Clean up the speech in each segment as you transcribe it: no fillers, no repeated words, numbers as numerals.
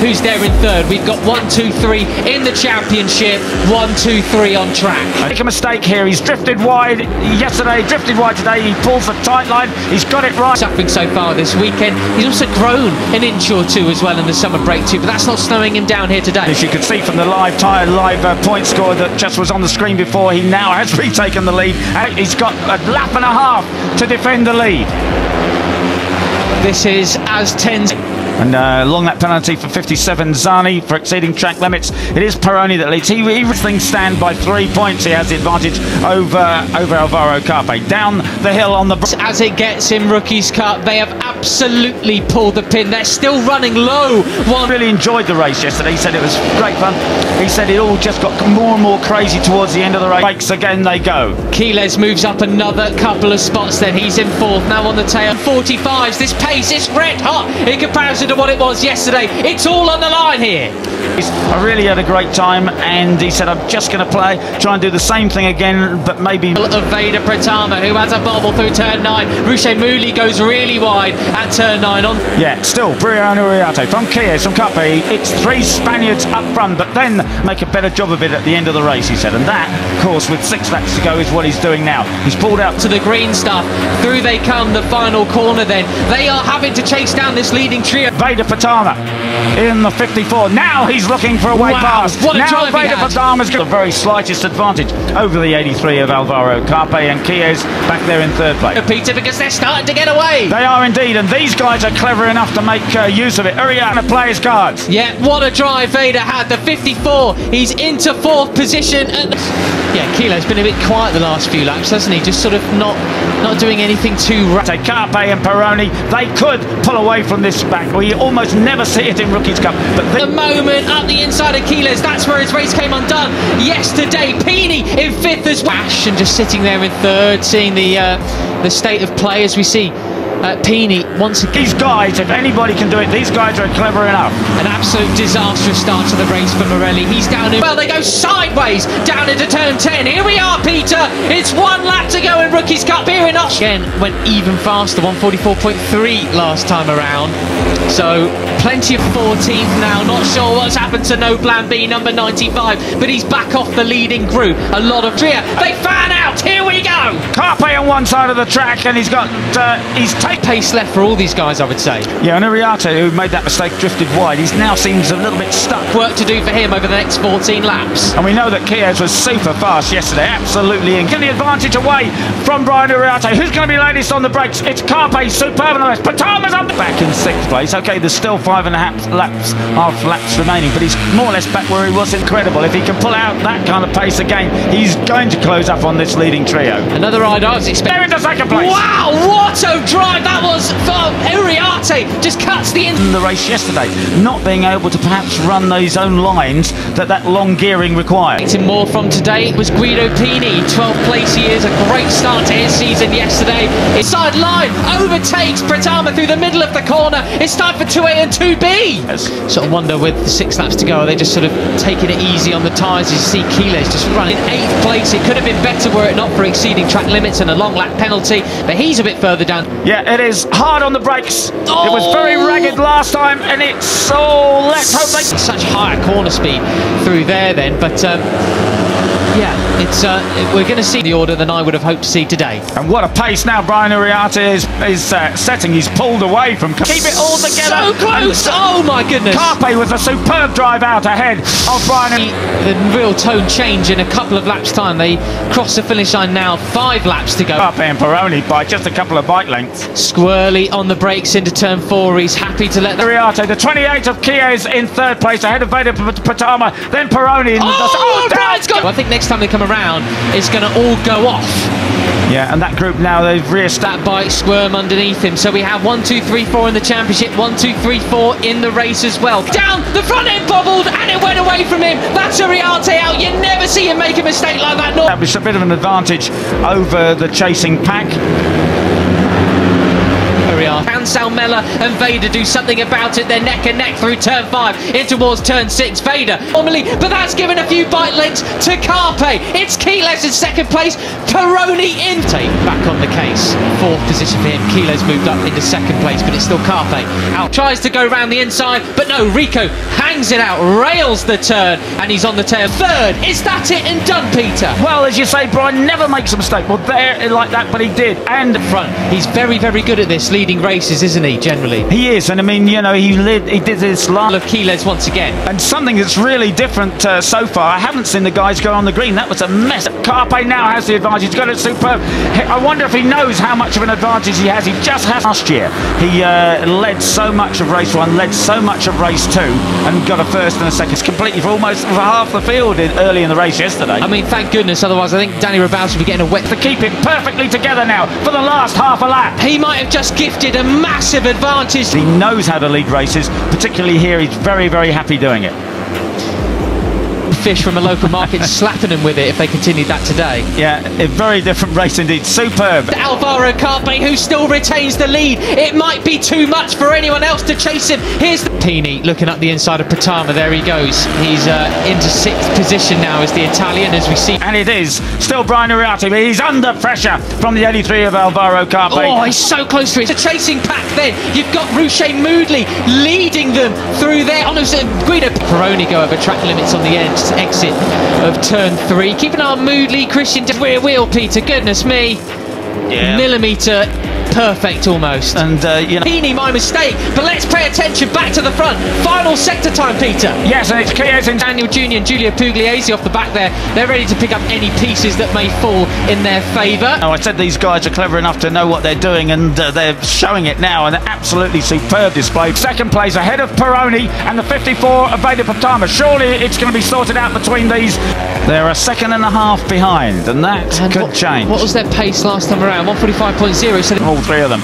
who's there in third. We've got 1, 2, 3 in the championship, 1, 2, 3 on track. Make a mistake here. He's drifted wide yesterday, drifted wide today. He pulls the tight line. He's got it right. Suffering so far this weekend. He's also grown an inch or two as well in the summer break too, but that's not slowing him down here today. As you can see from the live point score that just was on the screen before, he now has retaken the lead. He's got a lap and a half to defend the lead. This is as 10. And long lap penalty for 57 Zani for exceeding track limits. It is Peroni that leads. He things stand by 3 points. He has the advantage over Alvaro Carpe. Down the hill on the... As it gets in Rookies Cup, they have absolutely pulled the pin. They're still running low. Really enjoyed the race yesterday. He said it was great fun. He said it all just got more and more crazy towards the end of the race. Breaks again they go. Quiles moves up another couple of spots then. He's in fourth, now on the tail. 45s, this pace is red hot in comparison to what it was yesterday. It's all on the line here. I really had a great time, and he said I'm just going to try and do the same thing again, but maybe... Of Veda Pratama, who has a bobble through turn 9. Ruche Mouli goes really wide at turn 9 on. Yeah, still Briano Riate from Quiles, from Carpe. It's 3 Spaniards up front, but then make a better job of it at the end of the race, he said. And that, of course, with 6 laps to go, is what he's doing now. He's pulled out to the green stuff. Through they come, the final corner then. They are having to chase down this leading trio. Veda Pratama in the 54. Now he's looking for a way past. What a now drive Veda Pratama's got the very slightest advantage over the 83 of Alvaro Carpe, and Quiles back there in third place. Peter, because they're starting to get away. They are indeed, and these guys are clever enough to make use of it. Uriana plays cards. Yeah, what a drive Veda had. The 54, he's into fourth position. And yeah, Quiles been a bit quiet the last few laps, hasn't he? Just sort of not doing anything too right. Carpe and Peroni, they could pull away from this back. We almost never see it in Rookies Cup. But the moment up the inside of Quiles, that's where his race came undone yesterday. Pini in fifth as well. And just sitting there in third, seeing the state of play as we see Pini once again. These guys, if anybody can do it, these guys are clever enough. An absolute disastrous start to the race for Morelli. He's down in... Well, they go sideways down into turn 10. Here we are, Peter. It's 1 lap to go in Rookies Cup here in Oshkosh. Again, went even faster, 144.3 last time around. So plenty of 14th now. Not sure what's happened to No Plan B, number 95, but he's back off the leading group. A lot of Tria. They fan out. Here we go. Carpe on one side of the track, and he's got pace left for all these guys, I would say. Yeah, and Uriate, who made that mistake, drifted wide. He now seems a little bit stuck. Work to do for him over the next 14 laps. And we know that Quiles was super fast yesterday, absolutely, and getting the advantage away from Brian Uriate. Who's going to be latest on the brakes? It's Carpe, superb on the rest. Pratama's up back in 6th place. Okay, there's still 5.5 laps remaining, but he's more or less back where he was. Incredible. If he can pull out that kind of pace again, he's going to close up on this leading trio. Another ride I was expecting. They're in the 2nd place. Wow, what a drive that was for Uriate. Just cuts the in the race yesterday, not being able to perhaps run those own lines that long gearing required. More from today was Guido Pini. 12th place he is. A great start to his season yesterday. His side line overtakes Pratama through the middle of the corner. It's time for 2A and 2B. Yes. Sort of wonder with 6 laps to go, are they just sort of taking it easy on the tyres? You see Quiles just running in 8th place. It could have been better were it not for exceeding track limits and a long lap penalty, but he's a bit further down. Yeah, it is hard on the brakes. Oh. It was very ragged last time, and it's so... let's hope they... Such higher corner speed through there then, but yeah, it's we're going to see the order than I would have hoped to see today. And what a pace now Brian Uriate is setting. He's pulled away from... Keep it all together. So close! Oh my goodness! Carpe with a superb drive out ahead of Brian. The real tone change in a couple of laps' time. They cross the finish line now. 5 laps to go. Carpe and Peroni by just a couple of bike lengths. Squirrely on the brakes into turn 4. He's happy to let... Uriate, the 28 of Quiles in 3rd place, ahead of Veda Pratama, then Peroni. Well, I think next time they come around, it's going to all go off. Yeah, and that group now, they've reestablished. That bike squirm underneath him. So we have 1, 2, 3, 4 in the championship, 1, 2, 3, 4 in the race as well. Down, the front end bobbled, and it went away from him. That's Uriate out. You never see him make a mistake like that. That was a bit of an advantage over the chasing pack. Uriate Can Salmela and Veda do something about it? They're neck and neck through turn 5 in towards turn 6. Veda normally, but that's given a few bite lengths to Carpe. It's Keyless in second place. Peroni in. Back on the case. 4th position for him. Keyless moved up into second place, but it's still Carpe. Out. Tries to go round the inside, but no, Rico hangs it out, rails the turn, and he's on the tail. 3rd. Is that it and done, Peter? Well, as you say, Brian never makes a mistake. Well, there like that, but he did. And front. He's very, very good at this, leading races, isn't he, generally? He is, and I mean, you know, he did this last of Keyless once again. And something that's really different so far, I haven't seen the guys go on the green. That was a mess. Carpe now has the advantage. He's got it superb. I wonder if he knows how much of an advantage he has. He just has last year. He led so much of race 1, led so much of race 2, and got a 1st and a 2nd. It's completely for almost for half the field early in the race yesterday. I mean, thank goodness, otherwise I think Danny Rabaus would be getting a wet. To keep it perfectly together now for the last half a lap. He might have just gifted a massive advantage. He knows how to lead races, particularly here. He's very, very happy doing it. Fish from a local market slapping him with it if they continued that today. Yeah, a very different race indeed. Superb. Alvaro Carpe, who still retains the lead. It might be too much for anyone else to chase him. Here's the Pini looking up the inside of Pratama. There he goes. He's into 6th position now as the Italian, as we see. And it is still Brian Uriarte, but he's under pressure from the 83 of Alvaro Carpe. Oh, he's so close to it. It's a chasing pack then. You've got Ruche Moodley leading them through there. On Guido Peroni go over track limits on the exit of turn 3. Keep an eye on Moodley. Christian rear wheel, Peter. Goodness me. Yeah. Millimetre perfect almost. And you know, Pini, my mistake, but let's pay attention back to the front. Final sector time, Peter. Yes, and it's Keyless and Daniel Jr. and Giulio Pugliese off the back there. They're ready to pick up any pieces that may fall in their favour. Oh, I said these guys are clever enough to know what they're doing, and they're showing it now. An absolutely superb display. Second place ahead of Peroni and the 54 of Ega Pratama. Surely it's going to be sorted out between these. They're a 2.5 seconds behind, and that could change. What was their pace last time around? 1:45.0. So all 3 of them.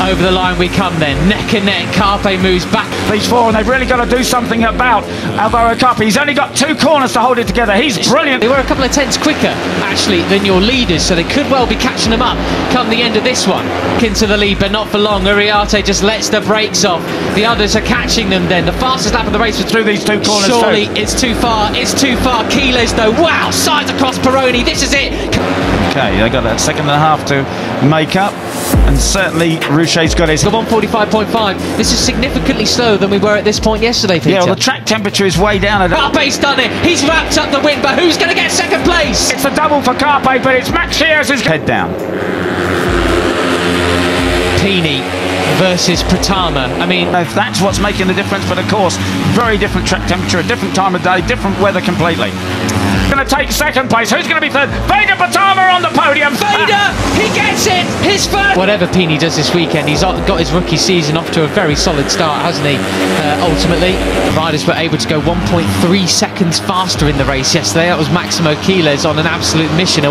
Over the line we come then, neck and neck. Carpe moves back. These 4, and they've really got to do something about Alvaro Carpe. He's only got 2 corners to hold it together. He's brilliant. They were a couple of tenths quicker, actually, than your leaders, so they could well be catching them up come the end of this one. Into the lead, but not for long. Uriarte just lets the brakes off. The others are catching them then. The fastest lap of the race was through these 2 corners. Surely it's too far. It's too far. Keyless though. Wow, sides across Peroni. This is it. Okay, they got that 1.5 seconds to make up, and certainly Ruche's got his. 1:45.5. This is significantly slower than we were at this point yesterday, Peter. Yeah, well, the track temperature is way down. Carpe's done it. He's wrapped up the win, but who's going to get second place? It's a double for Carpe, but it's Max Shears' head down. Pini versus Pratama. I mean, if that's what's making the difference for the course, very different track temperature, a different time of day, different weather completely. Going to take second place. Who's going to be 3rd? Veda Pratama on the podium. Veda, he gets it. His 1st. Whatever Pini does this weekend, he's got his rookie season off to a very solid start, hasn't he? Ultimately, riders were able to go 1.3 seconds faster in the race yesterday. That was Maximo Keyless on an absolute mission.